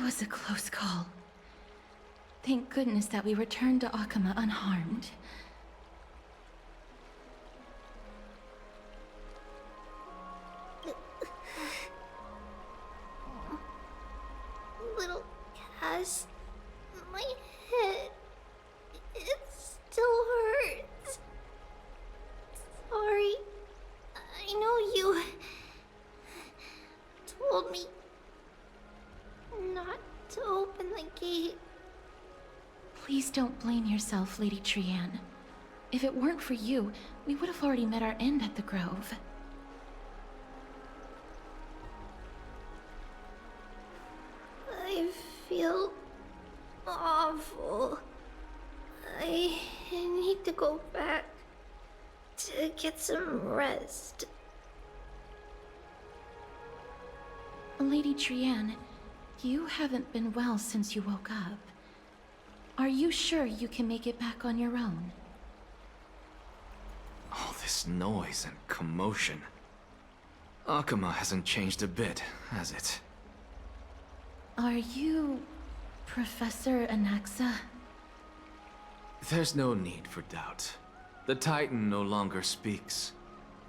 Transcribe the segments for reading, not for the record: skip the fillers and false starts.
was a close call. Thank goodness that we returned to Akama unharmed. Little Cass, my head, it still hurts. Sorry, I know you told me not to open the gate. Please don't blame yourself, Lady Trianne. If it weren't for you, we would have already met our end at the Grove. I feel awful. I need to go back to get some rest. Lady Trianne, you haven't been well since you woke up. Are you sure you can make it back on your own? All this noise and commotion. Akama hasn't changed a bit, has it? Are you... Professor Anaxa? There's no need for doubt. The Titan no longer speaks.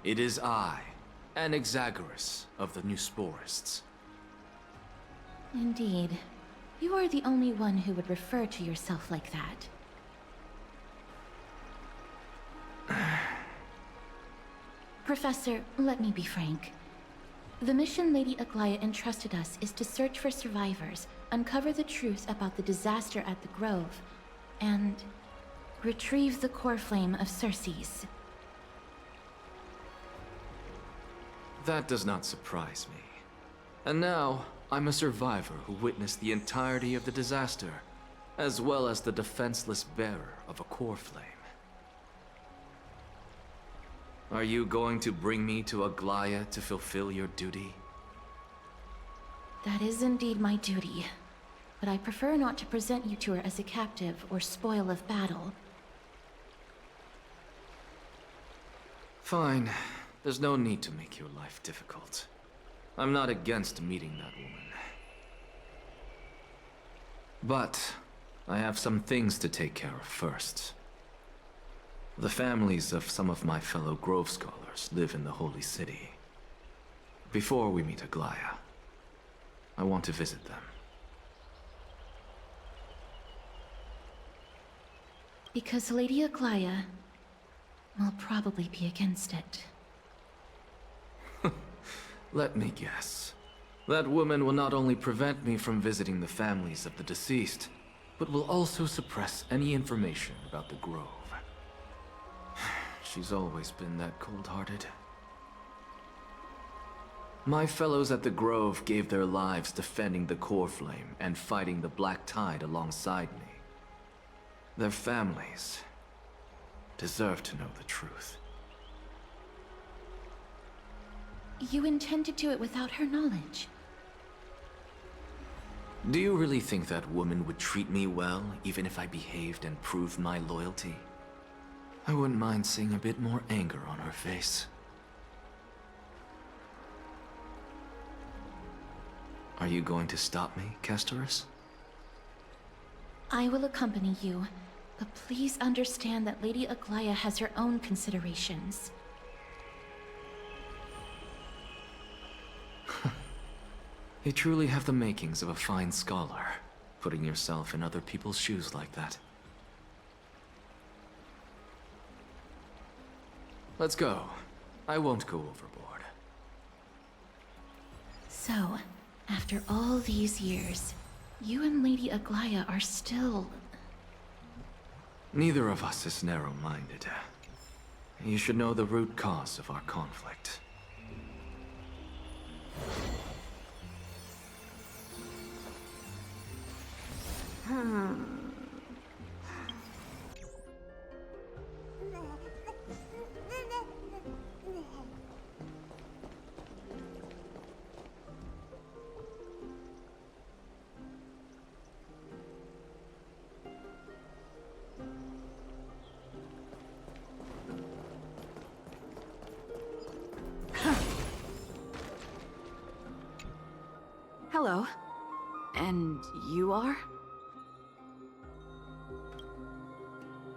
It is I, Anaxagoras of the Newsporists. Indeed. You are the only one who would refer to yourself like that. Professor, let me be frank. The mission Lady Aglaya entrusted us is to search for survivors, uncover the truth about the disaster at the Grove, and retrieve the core flame of Circes. That does not surprise me. And now, I'm a survivor who witnessed the entirety of the disaster, as well as the defenseless bearer of a core flame. Are you going to bring me to Aglaya to fulfill your duty? That is indeed my duty, but I prefer not to present you to her as a captive or spoil of battle. Fine. There's no need to make your life difficult. I'm not against meeting that woman. But I have some things to take care of first. The families of some of my fellow Grove Scholars live in the Holy City. Before we meet Aglaya, I want to visit them. Because Lady Aglaya will probably be against it. Let me guess. That woman will not only prevent me from visiting the families of the deceased, but will also suppress any information about the Grove. She's always been that cold-hearted. My fellows at the Grove gave their lives defending the core flame and fighting the Black Tide alongside me. Their families deserve to know the truth. You intend to do it without her knowledge? Do you really think that woman would treat me well, even if I behaved and proved my loyalty? I wouldn't mind seeing a bit more anger on her face. Are you going to stop me, Castorus? I will accompany you, but please understand that Lady Aglaya has her own considerations. You truly have the makings of a fine scholar, putting yourself in other people's shoes like that. Let's go. I won't go overboard. So, after all these years, you and Lady Aglaya are still... Neither of us is narrow-minded. You should know the root cause of our conflict. Hello. And you are?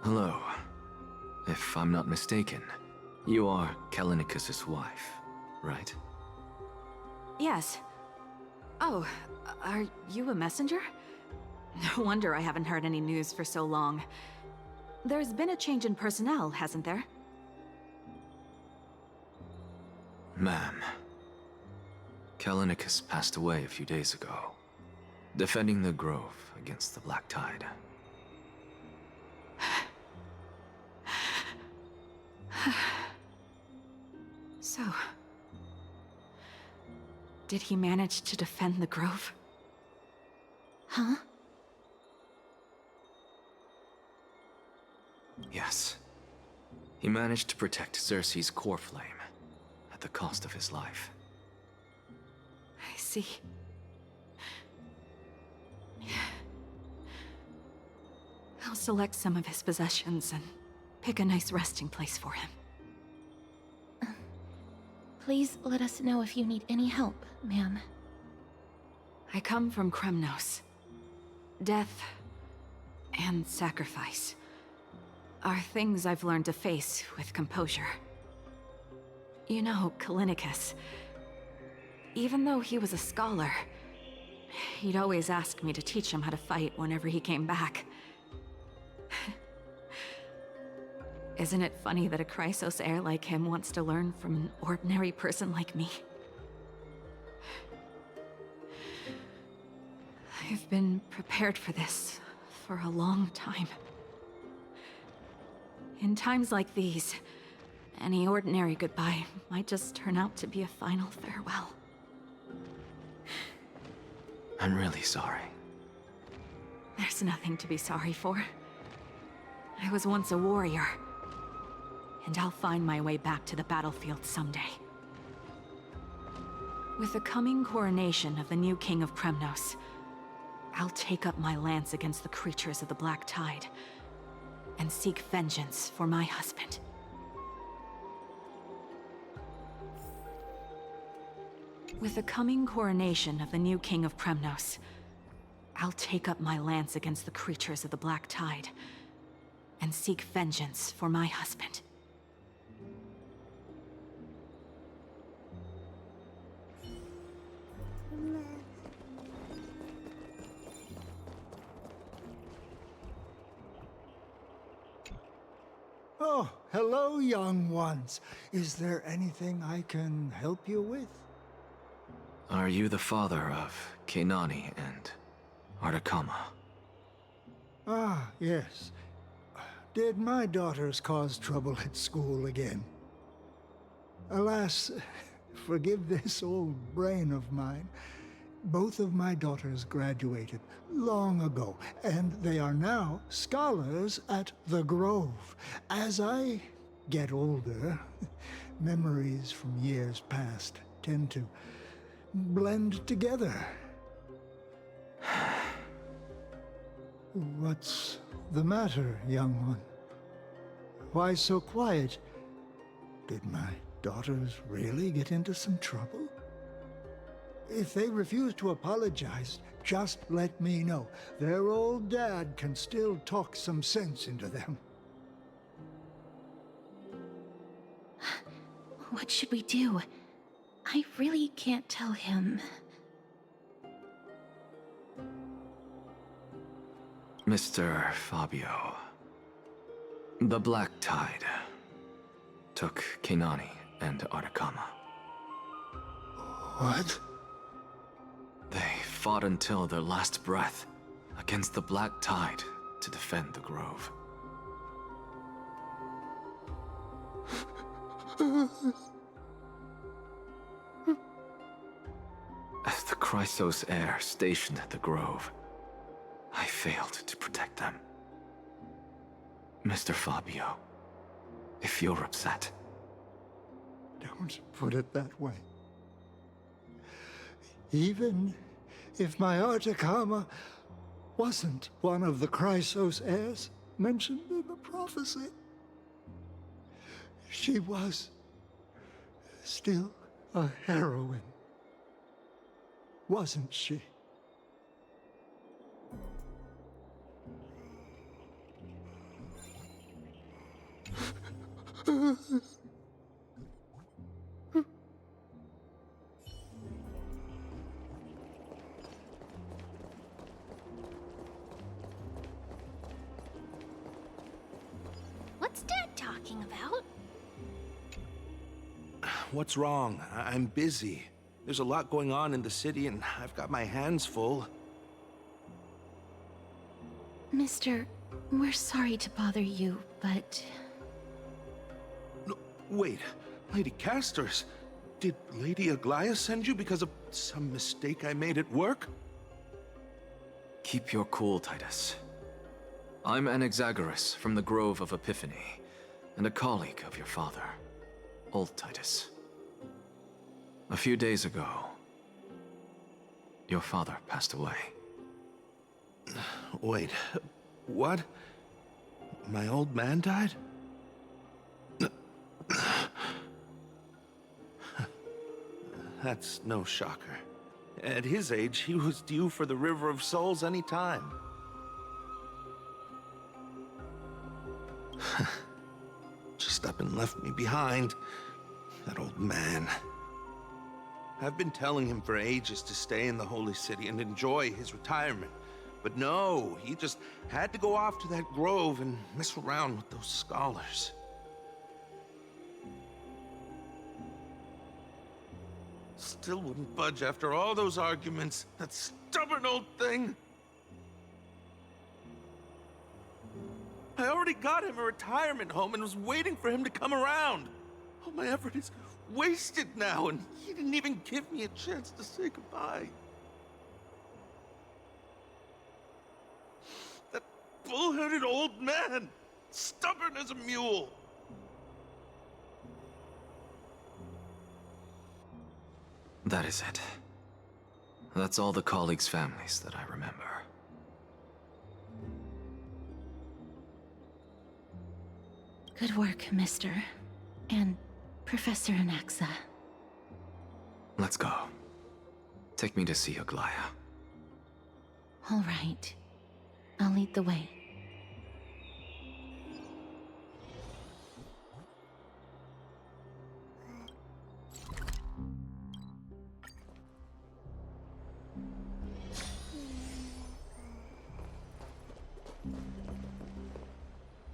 Hello. If I'm not mistaken, you are Kalinicus's wife, right? Yes. Oh, are you a messenger? No wonder I haven't heard any news for so long. There's been a change in personnel, hasn't there? Ma'am, Kalinicus passed away a few days ago, defending the Grove against the Black Tide. So... did he manage to defend the Grove? Huh? Yes. He managed to protect Cersei's core flame at the cost of his life. I see. I'll select some of his possessions and pick a nice resting place for him. Please let us know if you need any help, ma'am. I come from Kremnos. Death and sacrifice are things I've learned to face with composure. You know, Kalinicus, even though he was a scholar, he'd always ask me to teach him how to fight whenever he came back. Isn't it funny that a Chrysos heir like him wants to learn from an ordinary person like me? I've been prepared for this for a long time. In times like these, any ordinary goodbye might just turn out to be a final farewell. I'm really sorry. There's nothing to be sorry for. I was once a warrior, and I'll find my way back to the battlefield someday. With the coming coronation of the new king of Kremnos, I'll take up my lance against the creatures of the Black Tide, and seek vengeance for my husband. With the coming coronation of the new king of Kremnos, I'll take up my lance against the creatures of the Black Tide, and seek vengeance for my husband. Oh, hello, young ones. Is there anything I can help you with? Are you the father of Keinani and Artakama? Ah, yes. Did my daughters cause trouble at school again? Alas, forgive this old brain of mine. Both of my daughters graduated long ago, and they are now scholars at the Grove. As I get older, memories from years past tend to blend together. What's the matter, young one? Why so quiet? Did my daughters really get into some trouble? If they refuse to apologize, just let me know. Their old dad can still talk some sense into them. What should we do? I really can't tell him. Mr. Fabio, the Black Tide took Keinani and Artakama. What? They fought until their last breath against the Black Tide to defend the Grove. As the Chrysos heir stationed at the Grove, I failed to protect them. Mr. Fabio, if you're upset... Don't put it that way. Even if my Artakama wasn't one of the Chrysos heirs mentioned in the prophecy, she was still a heroine, wasn't she? What's Dad talking about? What's wrong? I'm busy. There's a lot going on in the city, and I've got my hands full. Mister, we're sorry to bother you, but No, wait, Lady Casters, did Lady Aglaia send you because of some mistake I made at work? Keep your cool, Titus. I'm Anaxagoras from the Grove of Epiphany, and a colleague of your father, Old Titus. A few days ago, your father passed away. Wait, what? My old man died? That's no shocker. At his age, he was due for the River of Souls any time. Just up and left me behind. That old man. I've been telling him for ages to stay in the Holy City and enjoy his retirement. But no, he just had to go off to that grove and mess around with those scholars. Still wouldn't budge after all those arguments. That stubborn old thing. I already got him a retirement home and was waiting for him to come around. All my effort is wasted now, and he didn't even give me a chance to say goodbye. That bull-headed old man, stubborn as a mule. That is it. That's all the colleagues' families that I remember. good work, Mister. And Professor Anaxa. Let's go. Take me to see Aglaia. All right. I'll lead the way.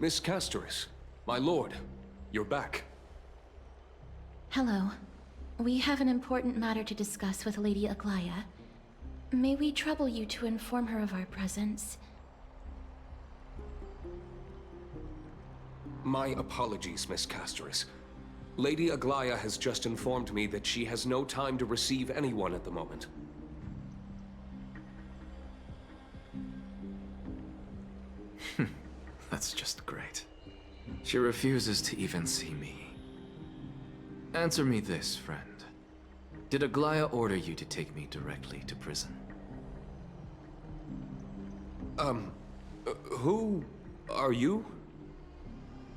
Miss Castoris, my lord, you're back. Hello. We have an important matter to discuss with Lady Aglaia. May we trouble you to inform her of our presence? My apologies, Miss Castoris. Lady Aglaia has just informed me that she has no time to receive anyone at the moment. That's just great. She refuses to even see me. Answer me this, friend. Did Aglaia order you to take me directly to prison? Who are you?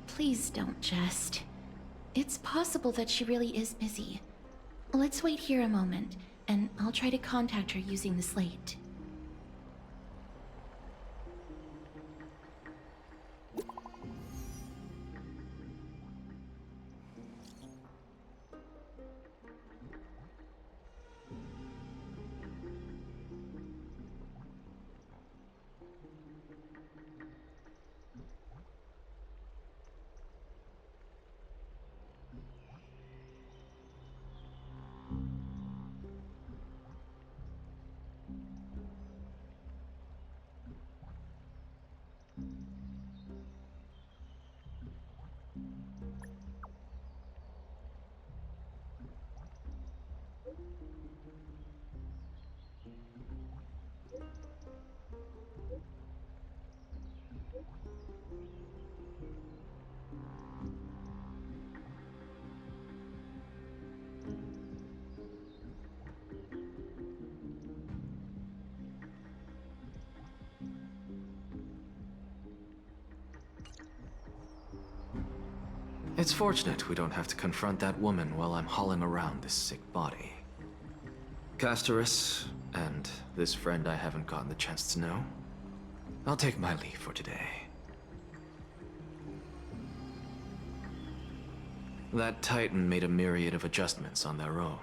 Please don't jest. It's possible that she really is busy. Let's wait here a moment, and I'll try to contact her using the slate. It's fortunate we don't have to confront that woman while I'm hauling around this sick body. Castoris, and this friend I haven't gotten the chance to know, I'll take my leave for today. That Titan made a myriad of adjustments on their own.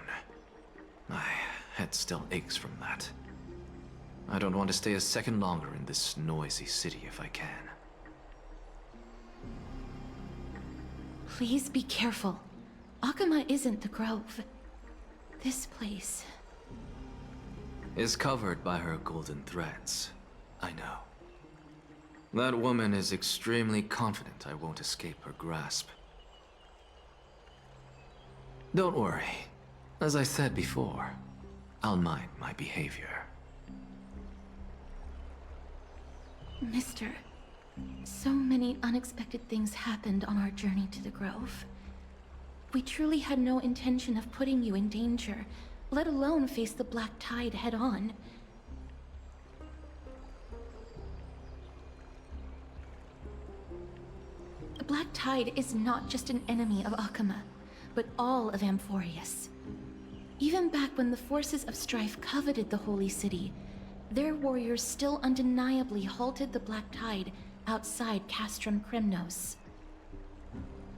My head still aches from that. I don't want to stay a second longer in this noisy city if I can. Please be careful. Akama isn't the Grove. This place... is covered by her golden threads. I know. That woman is extremely confident I won't escape her grasp. Don't worry. As I said before, I'll mind my behavior. Mister, so many unexpected things happened on our journey to the Grove. We truly had no intention of putting you in danger, let alone face the Black Tide head-on. The Black Tide is not just an enemy of Akama, but all of Amphorius. Even back when the forces of strife coveted the Holy City, their warriors still undeniably halted the Black Tide outside Castrum Kremnos.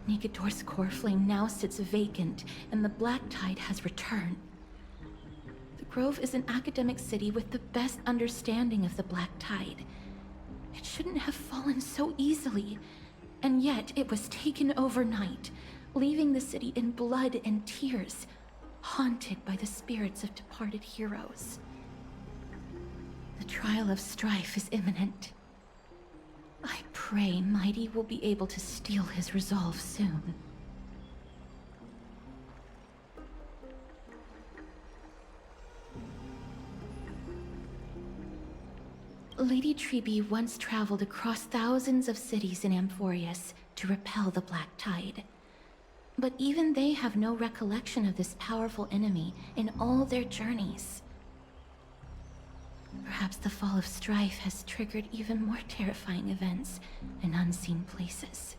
Nigador's core flame now sits vacant, and the Black Tide has returned. The Grove is an academic city with the best understanding of the Black Tide. It shouldn't have fallen so easily, and yet it was taken overnight, leaving the city in blood and tears, haunted by the spirits of departed heroes. The trial of strife is imminent. I pray Mighty will be able to steel his resolve soon. Lady Trebe once traveled across thousands of cities in Amphorius to repel the Black Tide. But even they have no recollection of this powerful enemy in all their journeys. Perhaps the fall of strife has triggered even more terrifying events in unseen places.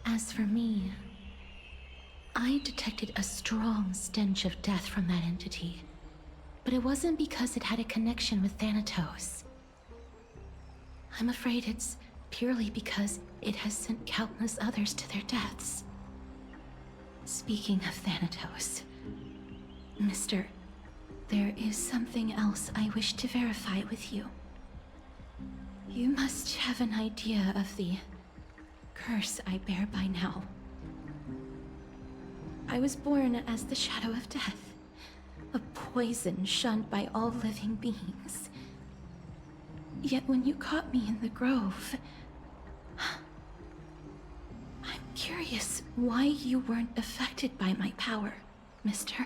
As for me, I detected a strong stench of death from that entity, but it wasn't because it had a connection with Thanatos. I'm afraid it's purely because it has sent countless others to their deaths. Speaking of Thanatos, Mister, there is something else I wish to verify with you. You must have an idea of the curse I bear by now. I was born as the shadow of death, a poison shunned by all living beings. Yet when you caught me in the Grove, I'm curious why you weren't affected by my power, Mister.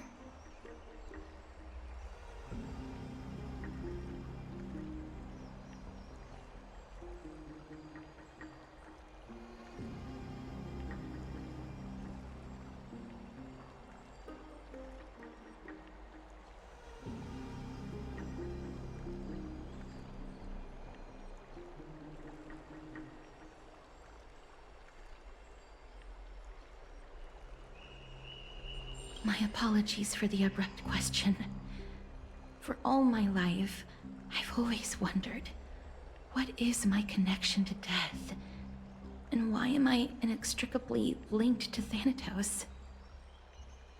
My apologies for the abrupt question. For all my life, I've always wondered, what is my connection to death? And why am I inextricably linked to Thanatos?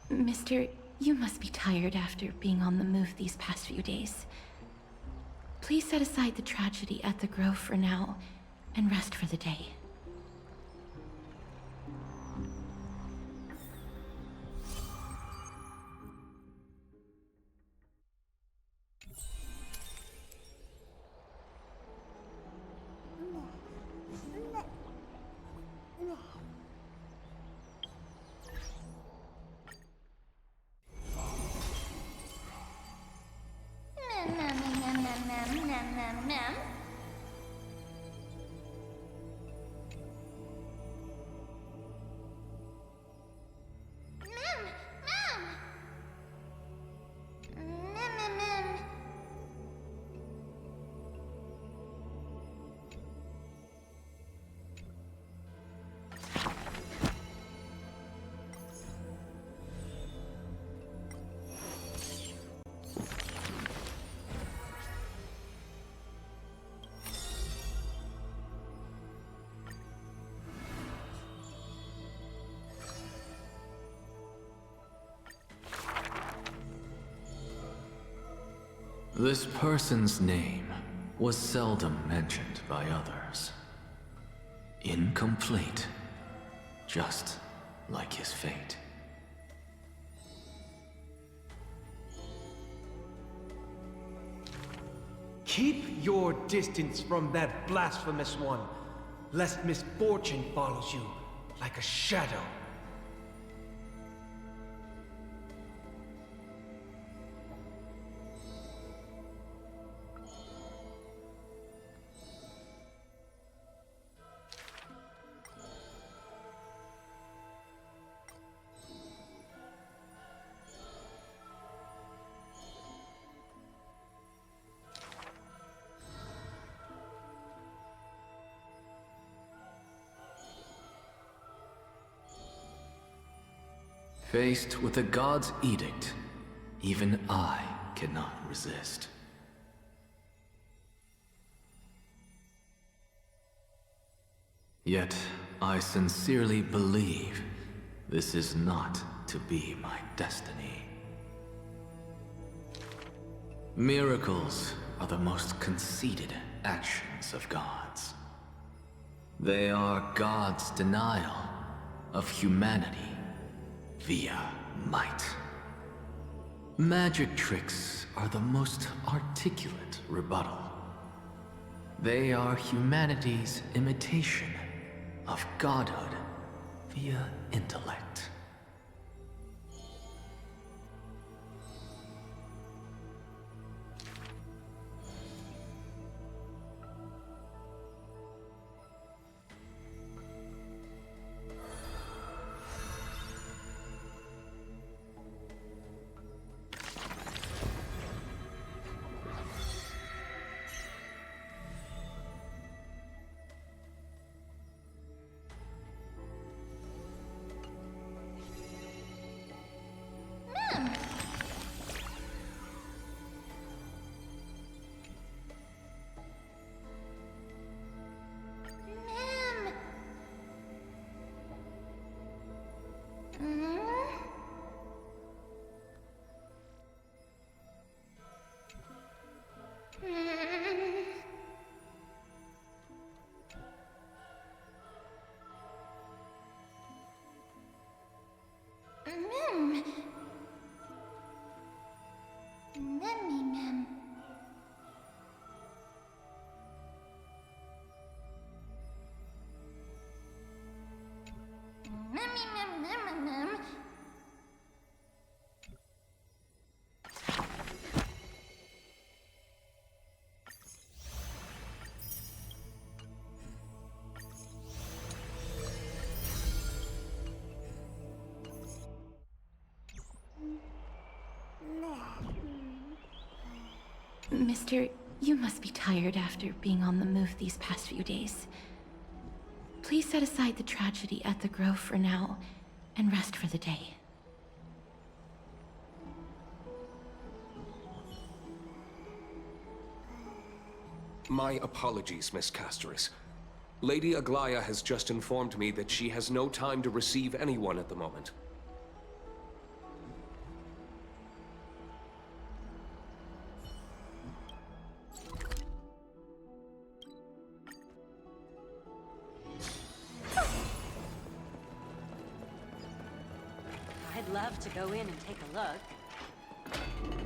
Mister, you must be tired after being on the move these past few days. Please set aside the tragedy at the Grove for now, and rest for the day. This person's name was seldom mentioned by others. Incomplete, just like his fate. Keep your distance from that blasphemous one, lest misfortune follows you like a shadow. Faced with a god's edict, even I cannot resist. Yet, I sincerely believe this is not to be my destiny. Miracles are the most conceited actions of gods. They are God's denial of humanity via might. Magic tricks are the most articulate rebuttal. They are humanity's imitation of godhood via intellect. Mister, you must be tired after being on the move these past few days. Please set aside the tragedy at the Grove for now, and rest for the day. My apologies, Miss Castoris. Lady Aglaya has just informed me that she has no time to receive anyone at the moment. I'd love to go in and take a look.